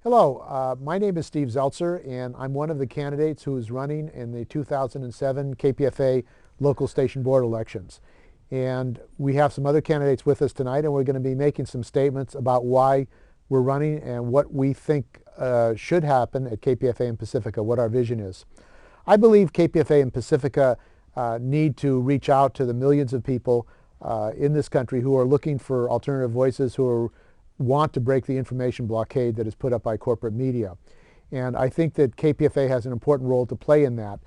Hello, my name is Steve Zeltzer, and I'm one of the candidates who is running in the 2007 KPFA local station board elections. And we have some other candidates with us tonight, and we're going to be making some statements about why we're running and what we think should happen at KPFA and Pacifica, what our vision is. I believe KPFA and Pacifica need to reach out to the millions of people in this country who are looking for alternative voices, who want to break the information blockade that is put up by corporate media. And I think that KPFA has an important role to play in that.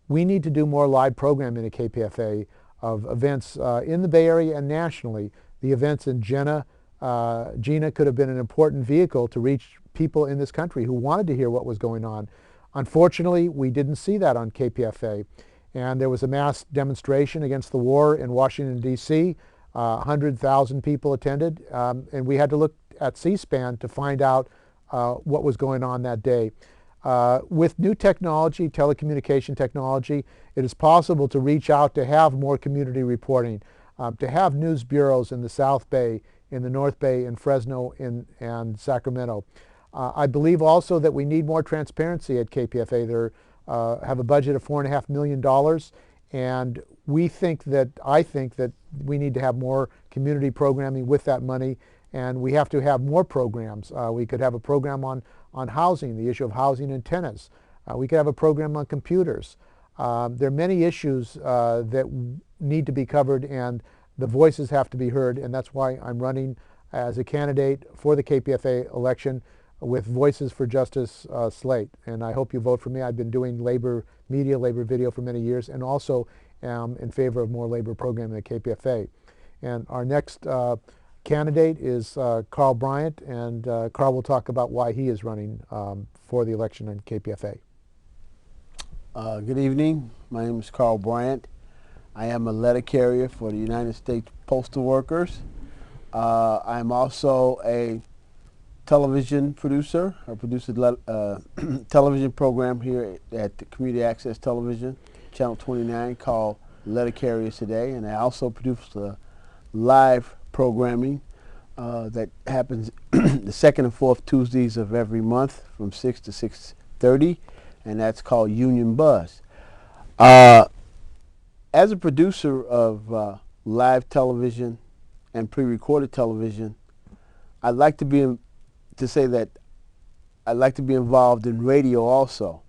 We need to do more live programming at KPFA of events in the Bay Area and nationally. The events in Gina could have been an important vehicle to reach people in this country who wanted to hear what was going on. Unfortunately, we didn't see that on KPFA. And there was a mass demonstration against the war in Washington, D.C. 100,000 people attended, and we had to look at C-SPAN to find out what was going on that day. With new technology, telecommunication technology, it is possible to reach out to have more community reporting, to have news bureaus in the South Bay, in the North Bay, in Fresno, and Sacramento. I believe also that we need more transparency at KPFA. They have a budget of $4.5 million, and I think that we need to have more community programming with that money, and we have to have more programs. We could have a program on housing, the issue of housing and tenants. We could have a program on computers. There are many issues that need to be covered, and the voices have to be heard, and that's why I'm running as a candidate for the KPFA election with Voices for Justice Slate. And I hope you vote for me. I've been doing labor media, labor video for many years, and also am in favor of more labor programming at KPFA. And our next candidate is Carl Bryant, and Carl will talk about why he is running for the election in KPFA. Good evening. My name is Carl Bryant. I am a letter carrier for the United States Postal Workers. I'm also a television producer. I produce a television program here at the Community Access Television, Channel 29, called Letter Carriers Today, and I also produce live programming that happens the second and fourth Tuesdays of every month from 6 to 6:30, and that's called Union Buzz. As a producer of live television and pre-recorded television, I'd like to say that I'd like to be involved in radio also,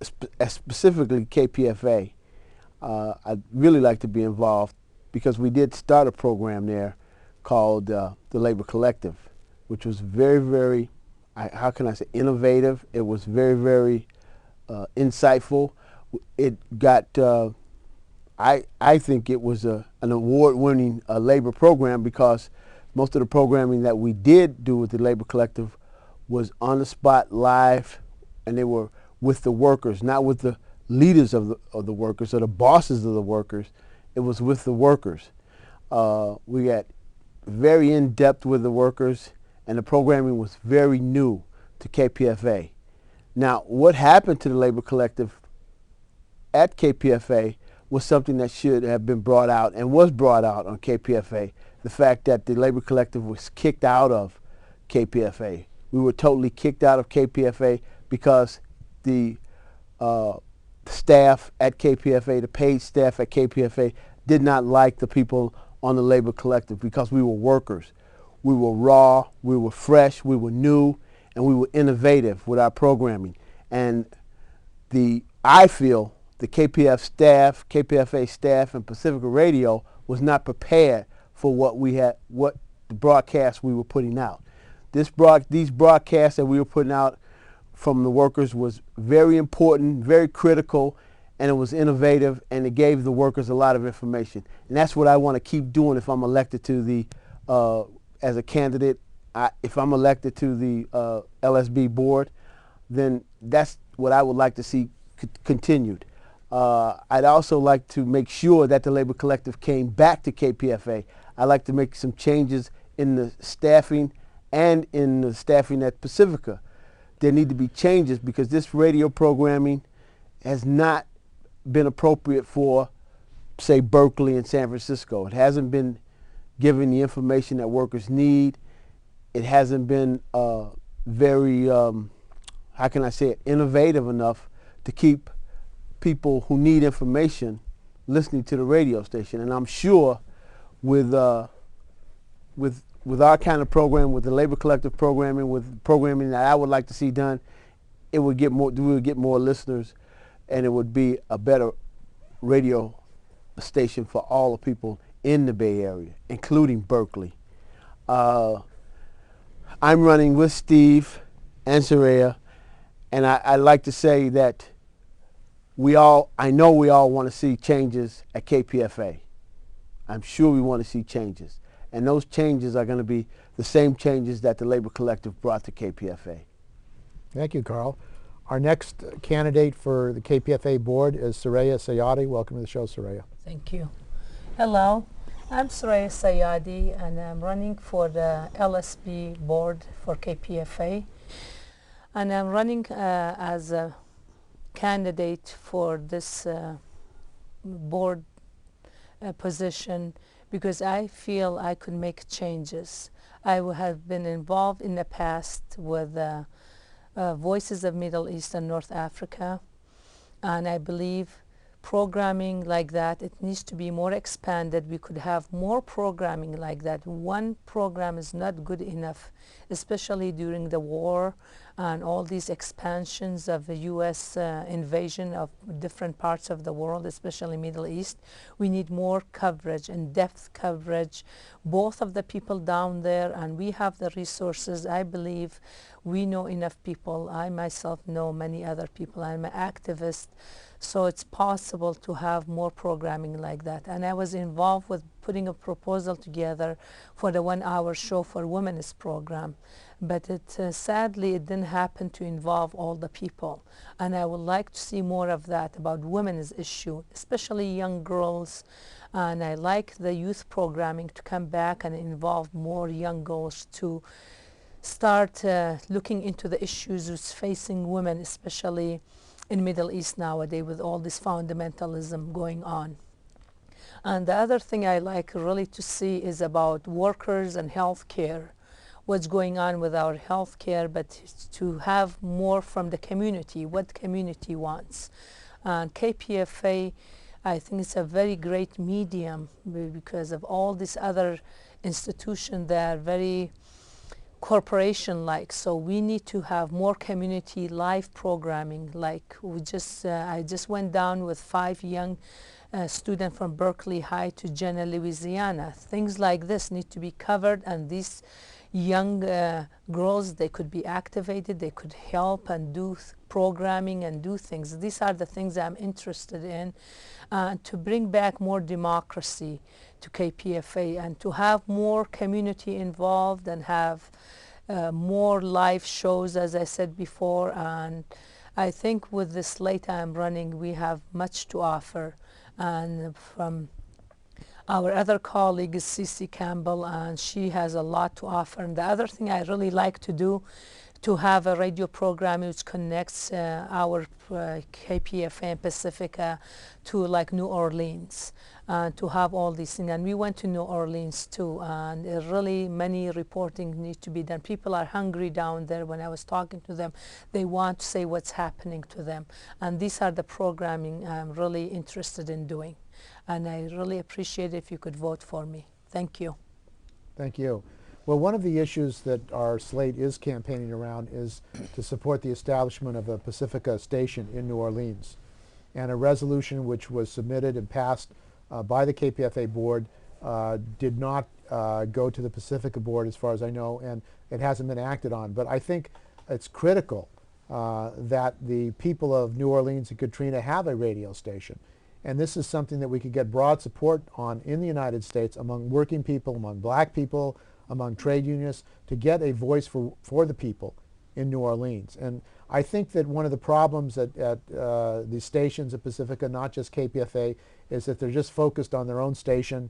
specifically KPFA. I'd really like to be involved because we did start a program there called the Labor Collective, which was very, very, how can I say, innovative. It was very, very insightful. It got, I think it was an award-winning labor program because most of the programming that we did do with the Labor Collective was on the spot, live, and they were with the workers, not with the leaders of the workers or the bosses of the workers. It was with the workers. We got very in-depth with the workers, and the programming was very new to KPFA. Now, what happened to the Labor Collective at KPFA was something that should have been brought out and was brought out on KPFA. The fact that the Labor Collective was kicked out of KPFA. We were totally kicked out of KPFA because the staff at KPFA, the paid staff at KPFA, did not like the people on the Labor Collective because we were workers. We were raw, we were fresh, we were new, and we were innovative with our programming. And I feel the KPFA staff, and Pacifica Radio was not prepared for what the broadcast we were putting out. These broadcasts that we were putting out from the workers was very important, very critical, and it was innovative, and it gave the workers a lot of information. And that's what I want to keep doing if I'm elected to the, as a candidate. If I'm elected to the LSB board, then that's what I would like to see continued. I'd also like to make sure that the Labor Collective came back to KPFA. I'd like to make some changes in the staffing and in the staffing at Pacifica. There need to be changes because this radio programming has not been appropriate for, say, Berkeley and San Francisco. It hasn't been given the information that workers need. it hasn't been very, how can I say it, innovative enough to keep people who need information listening to the radio station. And I'm sure with our kind of program, with the labor collective programming, with programming that I would like to see done, it would get more. We would get more listeners, and it would be a better radio station for all the people in the Bay Area, including Berkeley. I'm running with Steve and Sureya, and I like to say that I know we all want to see changes at KPFA. I'm sure we want to see changes. And those changes are going to be the same changes that the Labor Collective brought to KPFA. Thank you, Carl. Our next candidate for the KPFA board is Sureya Sayadi. Welcome to the show, Sureya. Thank you. Hello, I'm Sureya Sayadi, and I'm running for the LSB board for KPFA. And I'm running as a candidate for this board position because I feel I could make changes. I have been involved in the past with Voices of Middle East and North Africa, and I believe programming like that, it needs to be more expanded. We could have more programming like that. One program is not good enough, especially during the war and all these expansions of the U.S. Invasion of different parts of the world, especially Middle East. We need more coverage, in-depth coverage, both of the people down there, and we have the resources. I believe we know enough people. I myself know many other people. I'm an activist. So it's possible to have more programming like that. And I was involved with putting a proposal together for the 1 hour show for women's program. But sadly, it didn't happen to involve all the people. And I would like to see more of that about women's issue, especially young girls. And I like the youth programming to come back and involve more young girls to start looking into the issues that's facing women, especially in Middle East nowadays with all this fundamentalism going on. And the other thing I like really to see is about workers and health care, what's going on with our health care, but to have more from the community, what community wants. And KPFA, I think it's a very great medium because of all these other institutions that are very corporation-like, so we need to have more community live programming. Like I just went down with 5 young students from Berkeley High to Jena, Louisiana. Things like this need to be covered, and these young girls, they could be activated, they could help and do programming and do things. These are the things I'm interested in, to bring back more democracy to KPFA and to have more community involved and have more live shows, as I said before. And I think with the slate I'm running, we have much to offer. And from our other colleague is Cece Campbell, and she has a lot to offer. And the other thing I really like to do, to have a radio program which connects our KPFA and Pacifica to like New Orleans, to have all these things. And we went to New Orleans too, and really many reporting needs to be done. People are hungry down there. When I was talking to them, they want to say what's happening to them. And these are the programming I'm really interested in doing. And I really appreciate it if you could vote for me. Thank you. Thank you. Well, one of the issues that our slate is campaigning around is to support the establishment of a Pacifica station in New Orleans. And a resolution which was submitted and passed by the KPFA board did not go to the Pacifica board, as far as I know, and it hasn't been acted on. But I think it's critical that the people of New Orleans and Katrina have a radio station. And this is something that we could get broad support on in the United States among working people, among black people, among trade unions, to get a voice for the people in New Orleans. And I think that one of the problems at the stations at Pacifica, not just KPFA, is that they're just focused on their own station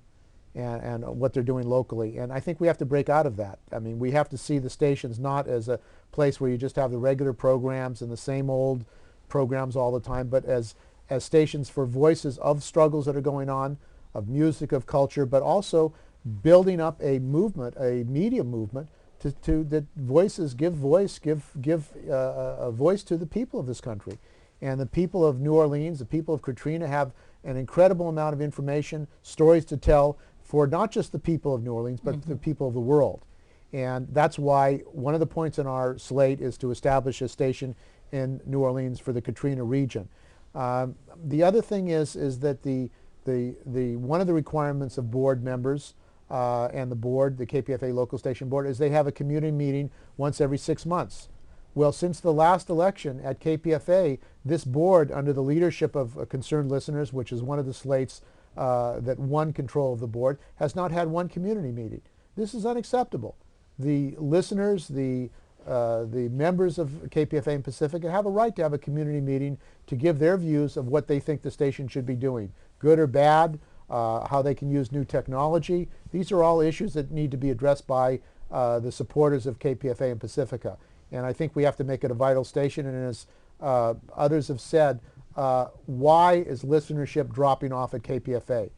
and what they're doing locally. And I think we have to break out of that. I mean, we have to see the stations not as a place where you just have the regular programs and the same old programs all the time, but as stations for voices of struggles that are going on, of music, of culture, but also building up a movement, a media movement, that voices give a voice to the people of this country. And the people of New Orleans, the people of Katrina have an incredible amount of information, stories to tell for not just the people of New Orleans, but the people of the world. And that's why one of the points in our slate is to establish a station in New Orleans for the Katrina region. The other thing is that one of the requirements of board members and the board, the KPFA local station board, is they have a community meeting once every 6 months. Well, since the last election at KPFA, this board, under the leadership of Concerned Listeners, which is one of the slates that won control of the board, has not had one community meeting. This is unacceptable. The listeners, the members of KPFA and Pacifica have a right to have a community meeting to give their views of what they think the station should be doing, good or bad, how they can use new technology. These are all issues that need to be addressed by the supporters of KPFA and Pacifica. And I think we have to make it a vital station. And as others have said, why is listenership dropping off at KPFA?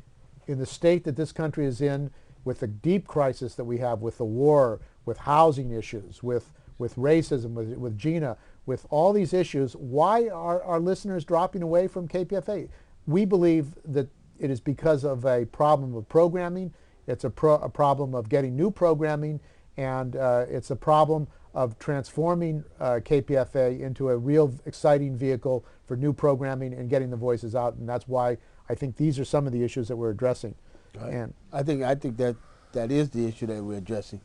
In the state that this country is in, with the deep crisis that we have with the war, with housing issues, with racism, with Gina, with all these issues, why are our listeners dropping away from KPFA? We believe that it is because of a problem of programming. It's a problem of getting new programming, and it's a problem of transforming KPFA into a real exciting vehicle for new programming and getting the voices out. And that's why I think these are some of the issues that we're addressing. Right. And I think that is the issue that we're addressing,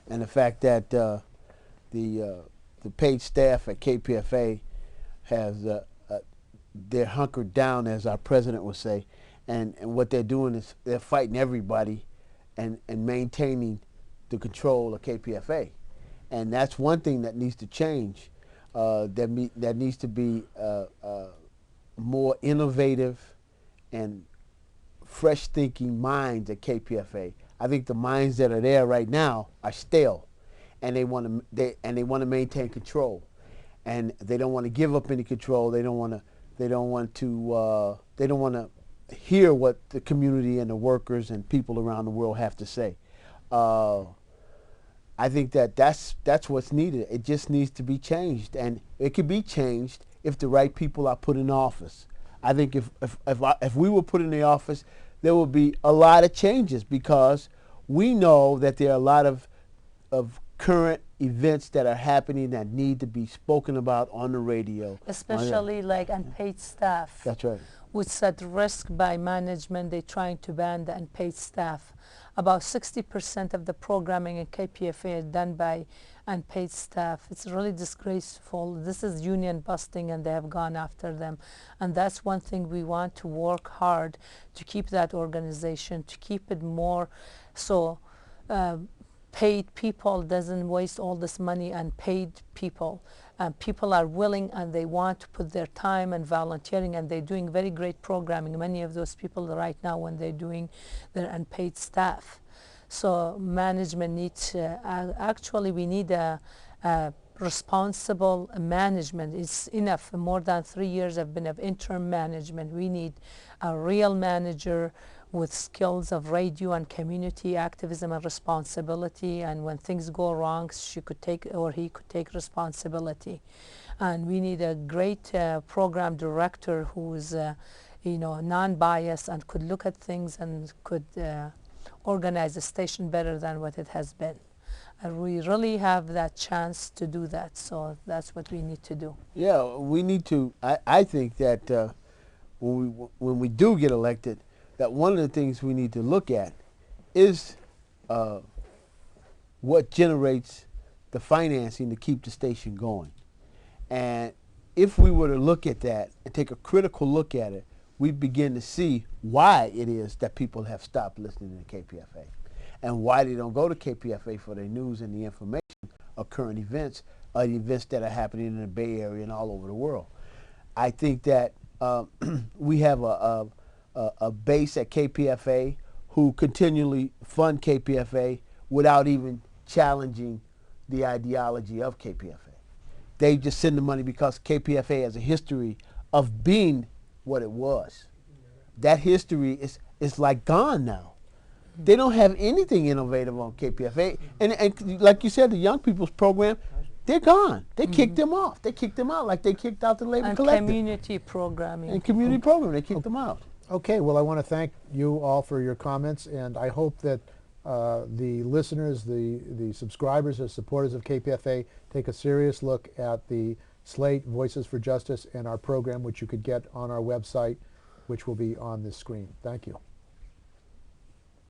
and the fact that the paid staff at KPFA has they're hunkered down, as our president would say, and what they're doing is they're fighting everybody and maintaining the control of KPFA. And that's one thing that needs to change. That needs to be more innovative and fresh thinking minds at KPFA. I think the minds that are there right now are stale, and they want to maintain control, and they don't want to give up any control. They don't want to hear what the community and the workers and people around the world have to say. I think that's what's needed. It just needs to be changed, and it can be changed if the right people are put in office. I think if we were put in the office, there will be a lot of changes, because we know that there are a lot of current events that are happening that need to be spoken about on the radio. Especially like unpaid staff. That's right. Which is at risk by management. They're trying to ban the unpaid staff. About 60% of the programming in KPFA is done by unpaid staff. It's really disgraceful. This is union busting, and they have gone after them. And that's one thing we want to work hard to keep that organization, to keep it more so paid people doesn't waste all this money on paid people. People are willing and they want to put their time and volunteering, and they're doing very great programming. Many of those people right now, when they're doing their unpaid staff. So management needs, actually we need a responsible management. It's enough. For more than 3 years I've been of interim management. We need a real manager with skills of radio and community activism and responsibility, and when things go wrong, she could take, or he could take responsibility. And we need a great program director who's non-biased and could look at things and could organize the station better than what it has been. And we really have that chance to do that, so that's what we need to do. Yeah, we need to. I think that when we do get elected, that one of the things we need to look at is what generates the financing to keep the station going. And if we were to look at that and take a critical look at it, we begin to see why it is that people have stopped listening to KPFA and why they don't go to KPFA for their news and the information of current events, or the events that are happening in the Bay Area and all over the world. I think that we have a base at KPFA who continually fund KPFA without even challenging the ideology of KPFA. They just send the money because KPFA has a history of being what it was. That history is like gone now. They don't have anything innovative on KPFA. And like you said, the young people's program, they're gone. They kicked them off. They kicked them out like they kicked out the Labor And Collective. community programming. And community program, they kicked them out. Okay, well, I want to thank you all for your comments, and I hope that the listeners, the subscribers, the supporters of KPFA take a serious look at the Slate Voices for Justice and our program, which you could get on our website, which will be on this screen. Thank you.